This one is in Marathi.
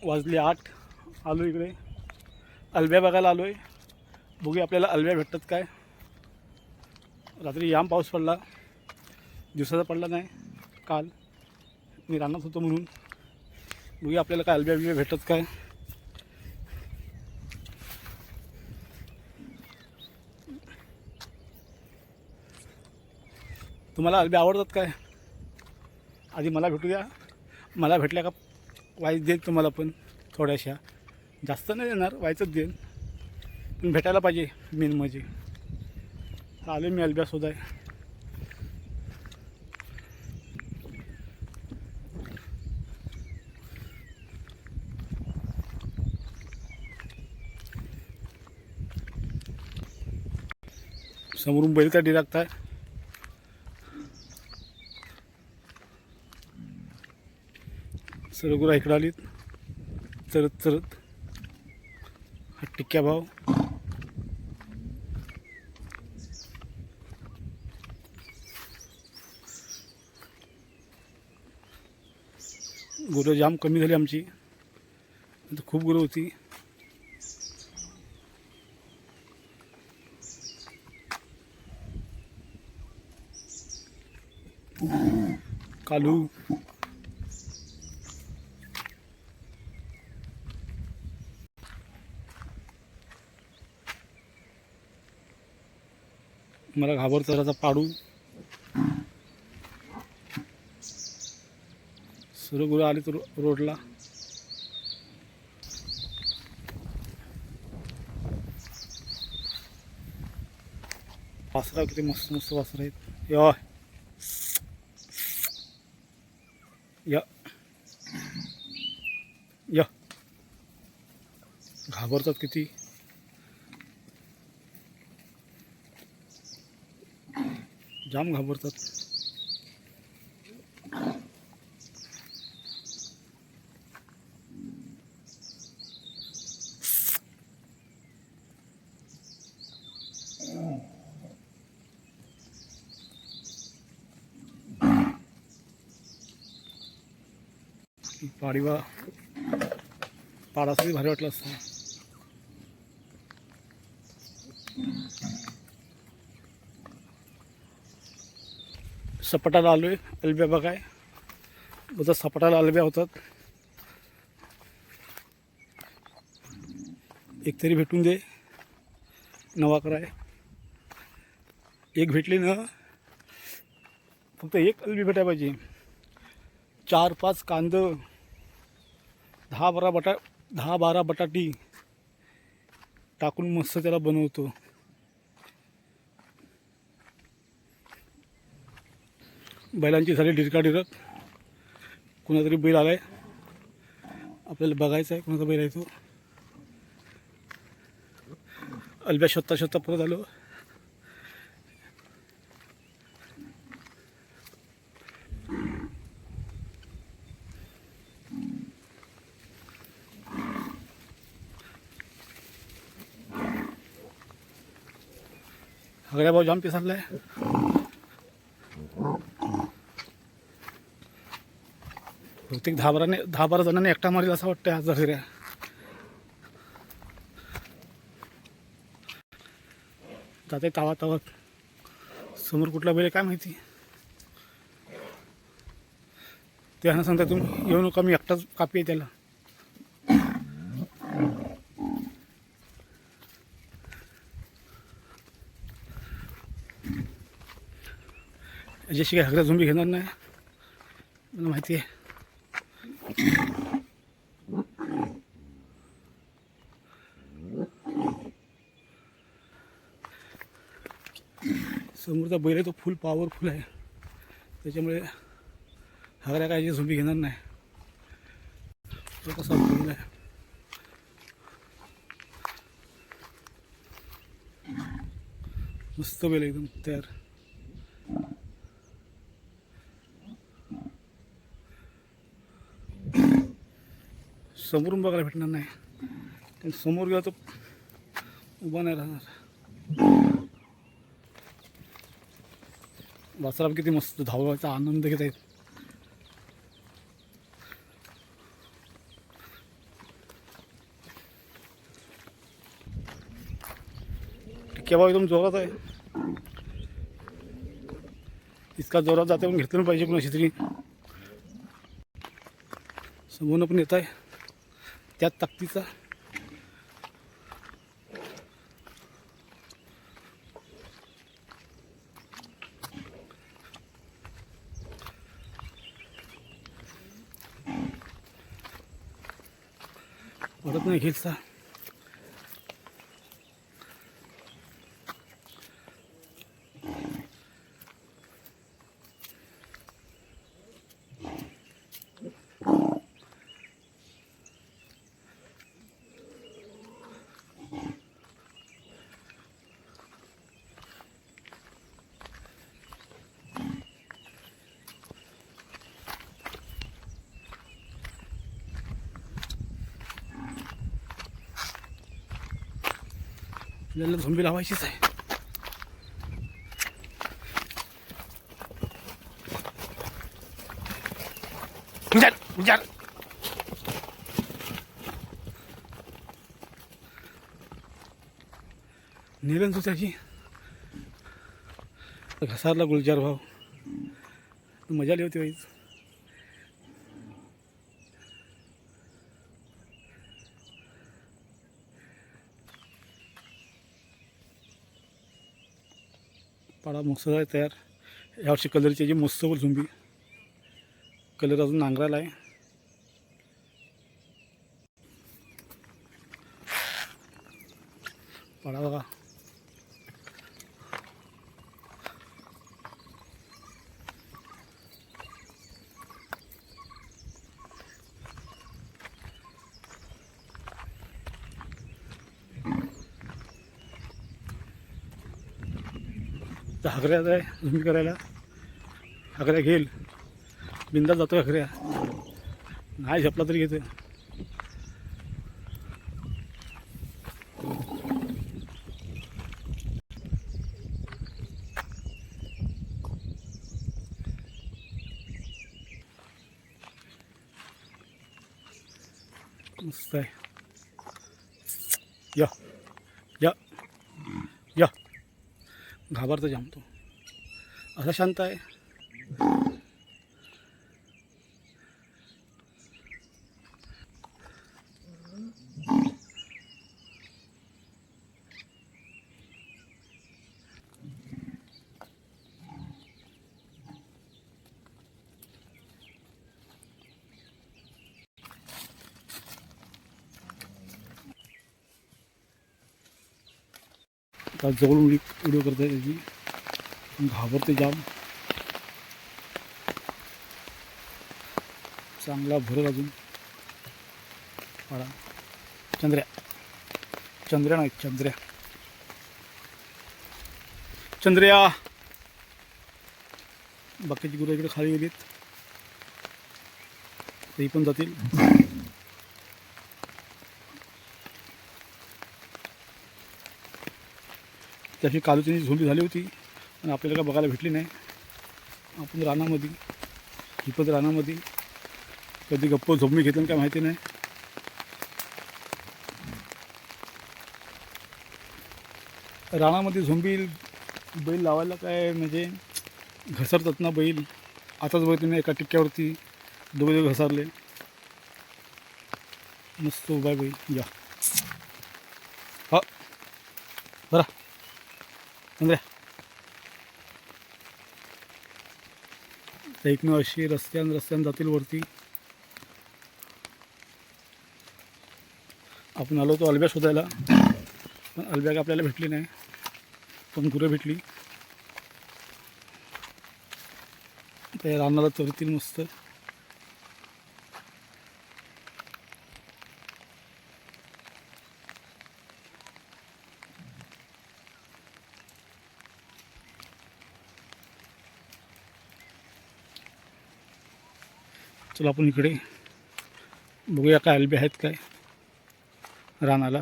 वाजले 8. आलो इकडे अलब्या बघायला आलो आहे. बघूया आपल्याला अलब्या भेटतात काय. रात्री याम पाऊस पडला, दिवसाचा पडला नाही. काल मी रानात होतो म्हणून. बघूया आपल्याला काय अलब्या बिब्या भेटतात काय. तुम्हाला अलब्या आवडतात काय? आधी मला भेटू द्या. मला भेटल्या का वाईच देईल तुम्हाला, पण थोड्याशा जास्त नाही देणार, वाईचंच देईन, पण भेटायला पाहिजे मेन म्हणजे. आलो मी अलब्या शोधाय. समोरून बैल काय डिरागताय. सर्व गुरा इकडं आलीत चरत चरत. हा टिक्क्या भाव. गुरं जाम कमी झाली आमची, आता खूप गुरं होती. कालू मला घाबरतो त्याचा पाडू. सर्व गुरं आली तर रोडला. वासरा किती मस्त मस्त वासरा आहेत. या या घाबरतात किती. जाम घाबरतात. पाडीवा पाडासाठी भारी वाटलं असतं. सपाटाला आलोय अलब्या बघाय. बघा सपाटाला अलब्या होतात. एक तरी भेटून दे, नवा कराय. एक भेटली ना, फक्त एक अलबी भेटायला पाहिजे. 4-5 कांदं, 10-12 बटाटी टाकून मस्त त्याला बनवतो. बैलांची झाली डिरक. कुणातरी बैल आलाय, आपल्याला बघायचं आहे कुणाचा बैल आहे तो. अलब्या शोधता परत आलो. हगड्या भाऊ जाम पिसाडलाय. बहुतेक 10-12 जणांनी एकटा मारेल असं वाटतं आज जखऱ्या. जाते तावात. समोर कुठला बैल काय माहिती. ते ह्यांना सांगता तुम्ही येऊ नका, मी एकटाच कापी आहे त्याला. याच्याशी काही हगऱ्या झुंबी घेणार नाही, मला माहिती आहे. समोरचा बैल आहे तो फुल पॉवरफुल आहे, त्याच्यामुळे हगऱ्या काय झुंबी घेणार नाही. तो कसा बैल आहे. मस्त बैल एकदम तयार. समोरून बघायला भेटणार नाही, पण समोर गेला तो उभा नाही राहणार. वासराला किती मस्त धावायचा आनंद घेत आहेत. केव्हा एकदम जोरात आहे, इतका जोरात जाते पण घेतलं पाहिजे पण अशी तरी. समोरनं पण येत आहे त्याच ताकदीचा. परत नाही घेतला. आपल्याला झोंबी लावायचीच आहे. विचार नेलन त्याची घसारला गुलजार भाव, मजा आली होती वाईच. पाडा मस्त आहे तयार. यावर्षी कलरची जी मस्त झुंबी, कलर अजून नांगराला आहे. पाडा बघा, तर हगऱ्यात आहे झुंबी करायला. हगऱ्या घेईल बिंदा जातो. हगऱ्या नाही झपला तरी घेतो. मस्त आहे. या या या घाबरता जामतो, असा शांत आहे. आता जवळून व्हिडिओ करता त्याची, घाबरते जाम. चांगला भरल अजून. पाडा चंद्र्या, चंद्र्या नाही चंद्र्या, चंद्र्या. बाकीची गुरं इकडे खाली गेलीत, तेही पण जातील. त्याची कालूची झोंबी झाली होती पण आपल्याला काय बघायला भेटली नाही. आपण रानामध्ये, हिपत रानामध्ये कधी गप्प झोंबी घेतली काय माहिती नाही. रानामध्ये झोंबी बैल लावायला काय म्हणजे घसरतात ना बैल. आताच बघ तुम्ही एका टिक्क्यावरती दोघे घसरले. मस्त उभा आहे बैल. या हा बरं चंद्र्या. तर इकडनं अशी रस्त्यानं जातील वरती. आपण आलो तो अलब्या शोधायला पण अलब्या आपल्याला भेटली नाही, पण गुरं भेटली. त्या रानाला चरतील मस्त. चला आपण इकडे बघूया काय अलबे आहेत काय रानाला.